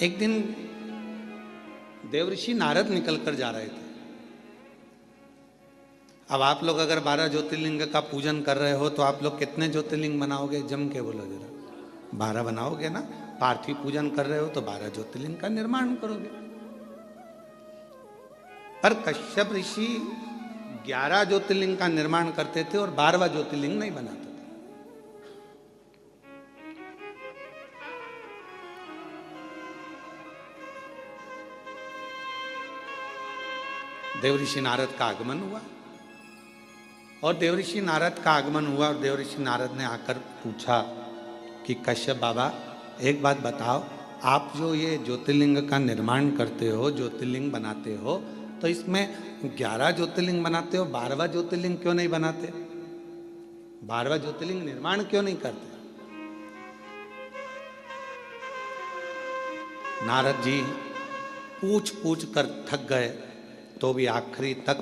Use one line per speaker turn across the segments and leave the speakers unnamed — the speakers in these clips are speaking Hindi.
एक दिन देवऋषि नारद निकल कर जा रहे थे। अब आप लोग अगर 12 ज्योतिर्लिंग का पूजन कर रहे हो तो आप लोग कितने ज्योतिर्लिंग बनाओगे? जम के बोलो जरा। 12 बनाओगे ना। पार्थिव पूजन कर रहे हो तो 12 ज्योतिर्लिंग का निर्माण करोगे। पर कश्यप ऋषि 11 ज्योतिर्लिंग का निर्माण करते थे और 12वां ज्योतिर्लिंग नहीं बनाते थे। देवऋषि नारद का आगमन हुआ और देवऋषि नारद का आगमन हुआ और देवऋषि नारद ने आकर पूछा कि कश्यप बाबा एक बात बताओ, आप जो ये ज्योतिर्लिंग का निर्माण करते हो, ज्योतिर्लिंग बनाते हो, तो इसमें 11 ज्योतिर्लिंग बनाते हो, 12वां ज्योतिर्लिंग क्यों नहीं बनाते? 12वां ज्योतिर्लिंग निर्माण क्यों नहीं करते? नारद जी पूछ पूछ कर थक गए तो भी आखिरी तक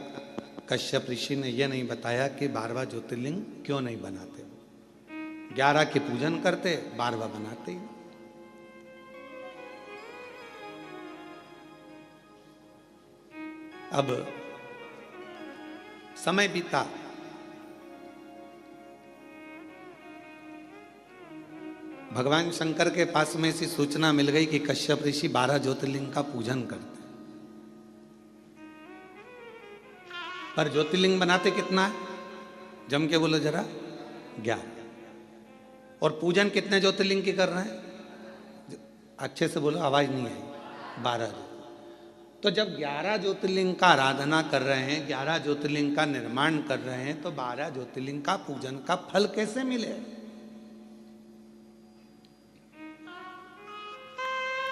कश्यप ऋषि ने यह नहीं बताया कि 12वां ज्योतिर्लिंग क्यों नहीं बनाते। 11 के पूजन करते, 12वां बनाते ही। अब समय बीता, भगवान शंकर के पास में ऐसी सूचना मिल गई कि कश्यप ऋषि 12 ज्योतिर्लिंग का पूजन करते, पर ज्योतिर्लिंग बनाते कितना है? जम के बोलो जरा। 11। और पूजन कितने ज्योतिर्लिंग की कर रहे हैं? अच्छे से बोलो, आवाज नहीं आई। 12। तो जब 11 ज्योतिर्लिंग का आराधना कर रहे हैं, 11 ज्योतिर्लिंग का निर्माण कर रहे हैं, तो 12 ज्योतिर्लिंग का पूजन का फल कैसे मिले?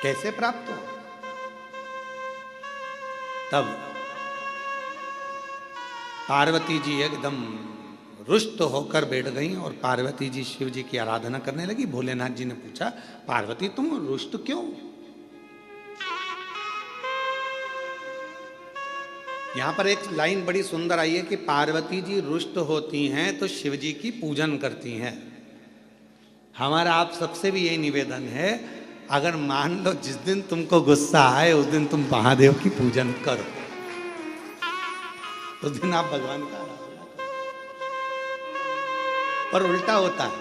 कैसे प्राप्त हो? तब पार्वती जी एकदम रुष्ट होकर बैठ गई और पार्वती जी शिव जी की आराधना करने लगी। भोलेनाथ जी ने पूछा, पार्वती तुम रुष्ट क्यों? यहां पर एक लाइन बड़ी सुंदर आई है कि पार्वती जी रुष्ट होती हैं तो शिव जी की पूजन करती हैं। हमारा आप सबसे भी यही निवेदन है, अगर मान लो जिस दिन तुमको गुस्सा आए उस दिन तुम महादेव की पूजन करो, उस दिन आप भगवान का आराधना करो। पर उल्टा होता है,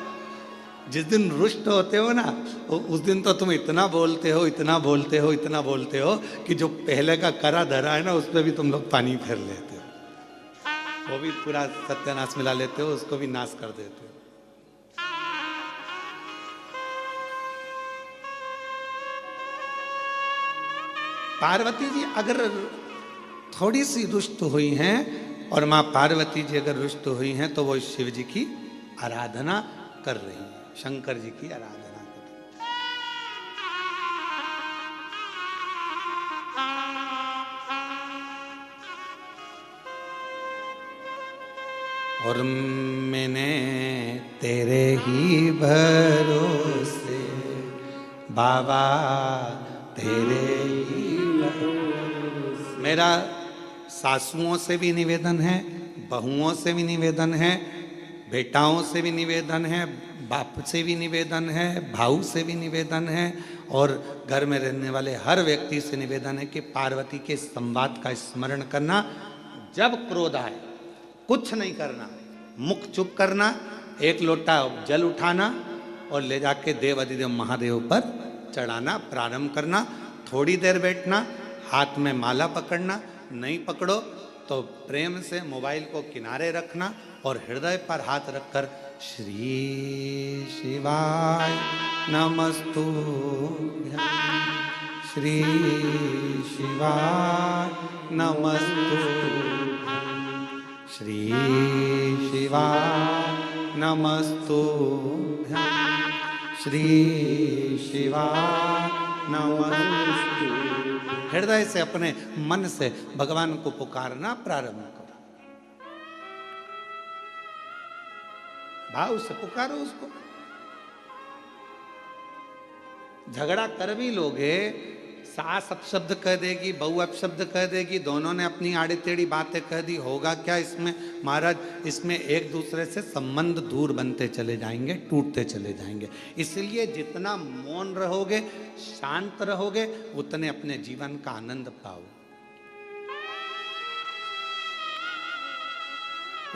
जिस दिन रुष्ट होते हो ना, उस दिन तो तुम इतना बोलते हो, इतना बोलते हो, इतना बोलते हो कि जो पहले का करा धरा है ना, उस पर भी तुम लोग पानी फेर लेते हो, वो भी पूरा सत्यानाश मिला लेते हो, उसको भी नाश कर देते हो। पार्वती जी अगर थोड़ी सी रुष्ट हुई हैं और मां पार्वती जी अगर रुष्ट हुई हैं तो वो शिव जी की आराधना कर रही हैं, शंकर जी की आराधना कर रही हैं। और मैंने तेरे ही भरोसे बाबा, तेरे ही भरोसे। मेरा सासुओं से भी निवेदन है, बहुओं से भी निवेदन है, बेटाओं से भी निवेदन है, बाप से भी निवेदन है, भाऊ से भी निवेदन है, और घर में रहने वाले हर व्यक्ति से निवेदन है कि पार्वती के संवाद का स्मरण करना। जब क्रोध आए कुछ नहीं करना, मुख चुप करना, एक लोटा जल उठाना और ले जाके देव अधिदेव महादेव पर चढ़ाना प्रारंभ करना। थोड़ी देर बैठना, हाथ में माला पकड़ना, नहीं पकड़ो तो प्रेम से मोबाइल को किनारे रखना और हृदय पर हाथ रखकर श्री शिवाय नमस्तुभ्यं, श्री शिवाय नमस्तुभ्यं, श्री शिवाय नमस्तुभ्यं, श्री शिवाय नमस्तुभ्यं। हृदय से अपने मन से भगवान को पुकारना प्रारंभ करो, भाव से पुकारो उसको। झगड़ा कर भी लोगे, सास अपशब्द कह देगी, बहू अपशब्द कह देगी, दोनों ने अपनी आड़ी टेढ़ी बातें कह दी, होगा क्या इसमें महाराज? इसमें एक दूसरे से संबंध दूर बनते चले जाएंगे, टूटते चले जाएंगे। इसलिए जितना मौन रहोगे, शांत रहोगे, उतने अपने जीवन का आनंद पाओ,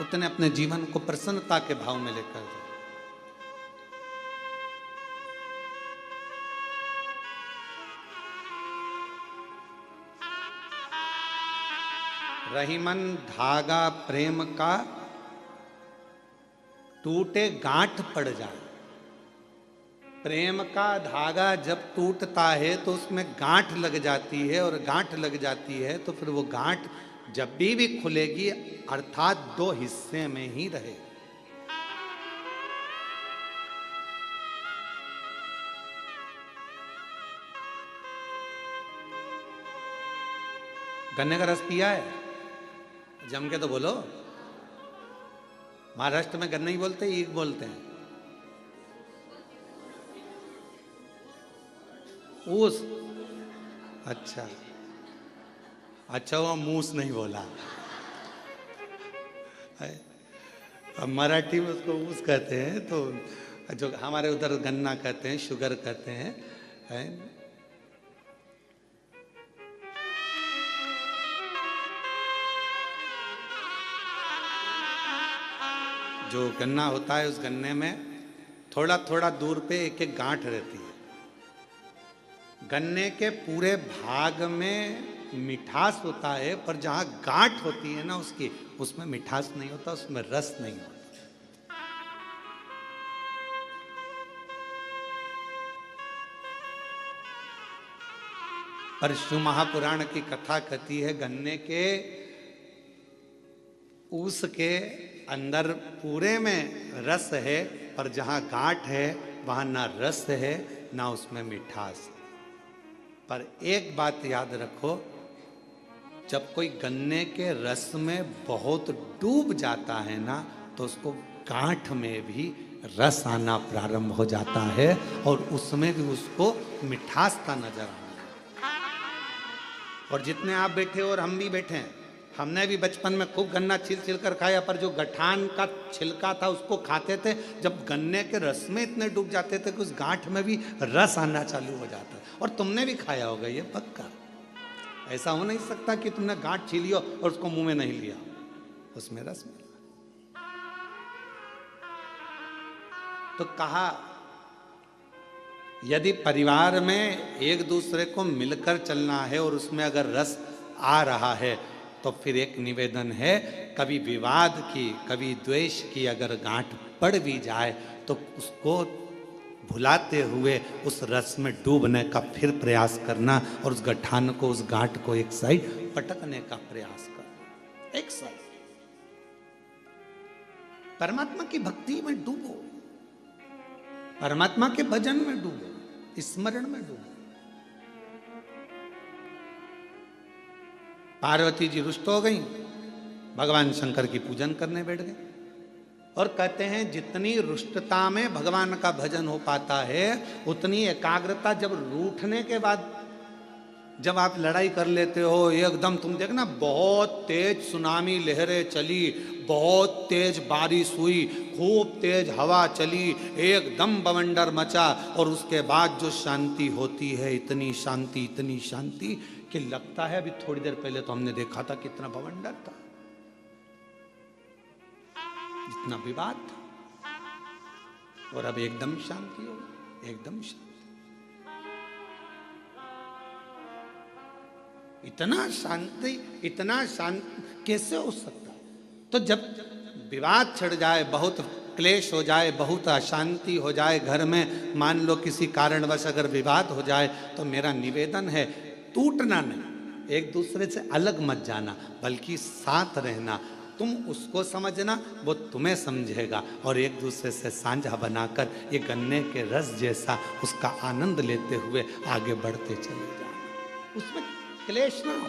उतने अपने जीवन को प्रसन्नता के भाव में लेकर जाओ। रहीमन धागा प्रेम का, टूटे गांठ पड़ जाए। प्रेम का धागा जब टूटता है तो उसमें गांठ लग जाती है, और गांठ लग जाती है तो फिर वो गांठ जब भी खुलेगी, अर्थात दो हिस्से में ही रहे। गन्ने का रस पिया है? जम के तो बोलो। महाराष्ट्र में गन्ना ही बोलते हैं, ईख बोलते हैं? ऊस। अच्छा अच्छा, वो मूस नहीं बोला। अब मराठी में उसको ऊस कहते हैं, तो जो हमारे उधर गन्ना कहते हैं, शुगर कहते हैं, है? जो गन्ना होता है, उस गन्ने में थोड़ा थोड़ा दूर पे एक एक गांठ रहती है। गन्ने के पूरे भाग में मिठास होता है, पर जहां गांठ होती है ना उसकी, उसमें मिठास नहीं होता, उसमें रस नहीं होता। पर शिव महापुराण की कथा कहती है, गन्ने के ऊस के अंदर पूरे में रस है, पर जहां गांठ है वहां ना रस है ना उसमें मिठास। पर एक बात याद रखो, जब कोई गन्ने के रस में बहुत डूब जाता है ना, तो उसको गांठ में भी रस आना प्रारंभ हो जाता है, और उसमें भी उसको मिठासता नजर आना। और जितने आप बैठे और हम भी बैठे हैं, हमने भी बचपन में खूब गन्ना छिल छिल कर खाया, पर जो गठान का छिलका था उसको खाते थे, जब गन्ने के रस में इतने डूब जाते थे कि उस गांठ में भी रस आना चालू हो जाता है। और तुमने भी खाया होगा ये पक्का। ऐसा हो नहीं सकता कि तुमने गांठ छीली हो और उसको मुंह में नहीं लिया, उसमें रस मिला। तो कहा, यदि परिवार में एक दूसरे को मिलकर चलना है और उसमें अगर रस आ रहा है, तो फिर एक निवेदन है, कभी विवाद की, कभी द्वेष की अगर गांठ पड़ भी जाए, तो उसको भुलाते हुए उस रस में डूबने का फिर प्रयास करना, और उस गठान को, उस गांठ को एक साइड पटकने का प्रयास करना, एक साइड। परमात्मा की भक्ति में डूबो, परमात्मा के भजन में डूबो, स्मरण में डूबो। पार्वती जी रुष्ट हो गई, भगवान शंकर की पूजन करने बैठ गए, और कहते हैं जितनी रुष्टता में भगवान का भजन हो पाता है, उतनी एकाग्रता जब रूठने के बाद, जब आप लड़ाई कर लेते हो एकदम, तुम देखना बहुत तेज सुनामी लहरें चली, बहुत तेज बारिश हुई, खूब तेज हवा चली, एकदम बवंडर मचा, और उसके बाद जो शांति होती है, इतनी शांति कि लगता है अभी थोड़ी देर पहले तो हमने देखा था कितना बवंडर था, इतना विवाद था, और अब एकदम शांति हो, एकदम शांति। इतना शांत कैसे हो सकता? तो जब विवाद छिड़ जाए, बहुत क्लेश हो जाए, बहुत अशांति हो जाए घर में, मान लो किसी कारणवश अगर विवाद हो जाए, तो मेरा निवेदन है, टूटना नहीं, एक दूसरे से अलग मत जाना, बल्कि साथ रहना। तुम उसको समझना, वो तुम्हें समझेगा, और एक दूसरे से साझा बनाकर ये गन्ने के रस जैसा उसका आनंद लेते हुए आगे बढ़ते चले जाना। उसमें क्लेश ना हो।